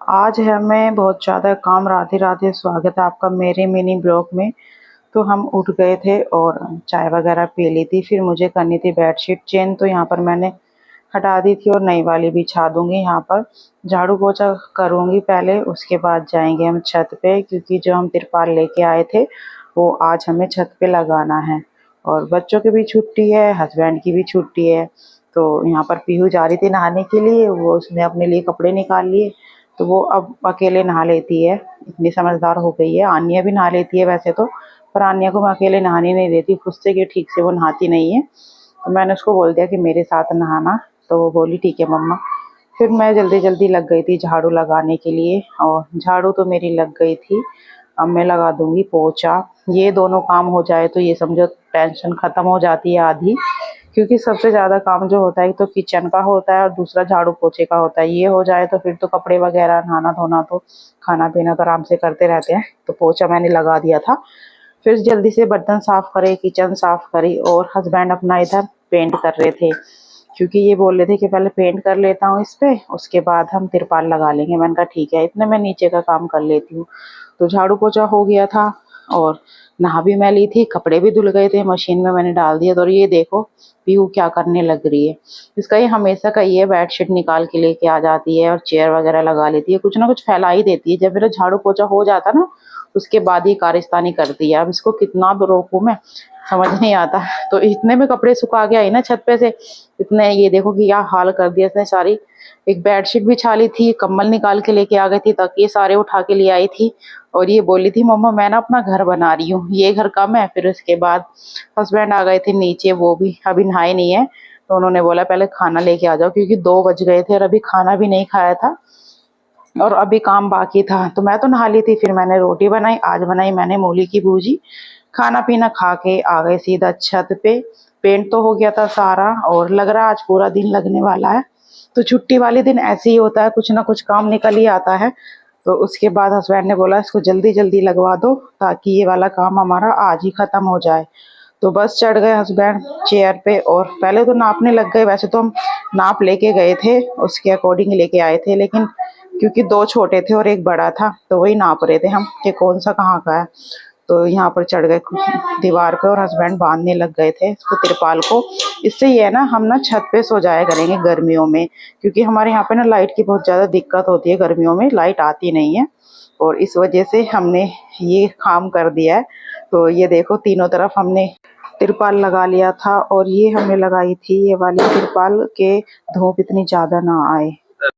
आज हमें बहुत ज़्यादा काम। राधे राधे, स्वागत है आपका मेरे मिनी ब्लॉग में। तो हम उठ गए थे और चाय वगैरह पी ली थी। फिर मुझे करनी थी बेडशीट चेंज, तो यहाँ पर मैंने हटा दी थी और नई वाली बिछा दूंगी। यहाँ पर झाड़ू पोछा करूँगी पहले, उसके बाद जाएंगे हम छत पे, क्योंकि जो हम तिरपाल लेके आए थे वो आज हमें छत पे लगाना है। और बच्चों की भी छुट्टी है, हस्बैंड की भी छुट्टी है। तो यहाँ पर पीहू जा रही थी नहाने के लिए, वो उसने अपने लिए कपड़े निकाल लिए, तो वो अब अकेले नहा लेती है। इतनी समझदार हो गई है। आन्या भी नहा लेती है वैसे तो, पर आन्या को मैं अकेले नहाने नहीं देती, खुद से कि ठीक से वो नहाती नहीं है। तो मैंने उसको बोल दिया कि मेरे साथ नहाना, तो वो बोली ठीक है मम्मा। फिर मैं जल्दी जल्दी लग गई थी झाड़ू लगाने के लिए, और झाड़ू तो मेरी लग गई थी। अब मैं लगा दूंगी पोछा। ये दोनों काम हो जाए तो ये समझो टेंशन खत्म हो जाती है आधी, क्योंकि सबसे ज़्यादा काम जो होता है तो किचन का होता है और दूसरा झाड़ू पोछे का होता है। ये हो जाए तो फिर तो कपड़े वगैरह, नहाना धोना, तो खाना पीना तो आराम से करते रहते हैं। तो पोछा मैंने लगा दिया था। फिर जल्दी से बर्तन साफ करे, किचन साफ करी, और हस्बैंड अपना इधर पेंट कर रहे थे, क्योंकि ये बोल रहे थे कि पहले पेंट कर लेता हूँ इस पे, उसके बाद हम तिरपाल लगा लेंगे। मैंने कहा ठीक है, इतने मैं नीचे का काम कर लेती हूँ। तो झाड़ू पोछा हो गया था और नहा भी मैं ली थी, कपड़े भी धुल गए थे, मशीन में मैंने डाल दिया। तो और ये देखो पीहू क्या करने लग रही है। इसका ये हमेशा का ये बेडशीट निकाल के लेके आ जाती है और चेयर वगैरह लगा लेती है, कुछ ना कुछ फैला ही देती है। जब मेरा झाड़ू पोछा हो जाता ना, उसके बाद ही कारिस्तानी करती है। अब इसको कितना भी रोकूं मैं, समझ नहीं आता। तो इतने में कपड़े सुखा के आई ना छत पे से, इतने ये देखो कि क्या हाल कर दिया इसने सारी। एक बेडशीट बिछा ली थी, कंबल निकाल के लेके आ गई थी, तकिए सारे उठा के ले आई थी। और ये बोली थी मम्मा मैं ना अपना घर बना रही हूँ, ये घर कम है। फिर उसके बाद हस्बैंड आ गए थे नीचे, वो भी अभी नहाए नहीं है। तो उन्होंने बोला पहले खाना लेके आ जाओ, क्योंकि 2 बज गए थे और अभी खाना भी नहीं खाया था और अभी काम बाकी था। तो मैं तो नहा ली थी, फिर मैंने रोटी बनाई। आज बनाई मैंने मूली की भूजी। खाना पीना खा के आ गए सीधा छत पे। पेंट तो हो गया था सारा, और लग रहा आज पूरा दिन लगने वाला है। तो छुट्टी वाले दिन ऐसे ही होता है, कुछ ना कुछ काम निकल ही आता है। तो उसके बाद हस्बैंड ने बोला इसको जल्दी जल्दी लगवा दो, ताकि ये वाला काम हमारा आज ही खत्म हो जाए। तो बस चढ़ गए हस्बैंड चेयर पे, और पहले तो नापने लग गए। वैसे तो हम नाप लेके गए थे, उसके अकॉर्डिंग लेके आए थे, लेकिन क्योंकि 2 छोटे थे और 1 बड़ा था, तो वही नाप रहे थे हम कि कौन सा कहाँ का है। तो यहाँ पर चढ़ गए दीवार पे और हस्बैंड बांधने लग गए थे इसको, तिरपाल को। इससे ये है ना, हम ना छत पे सो जाया करेंगे गर्मियों में, क्योंकि हमारे यहाँ पे ना लाइट की बहुत ज़्यादा दिक्कत होती है। गर्मियों में लाइट आती नहीं है, और इस वजह से हमने ये काम कर दिया है। तो ये देखो तीनों तरफ हमने तिरपाल लगा लिया था, और ये हमने लगाई थी ये वाली तिरपाल के धूप इतनी ज़्यादा ना आए।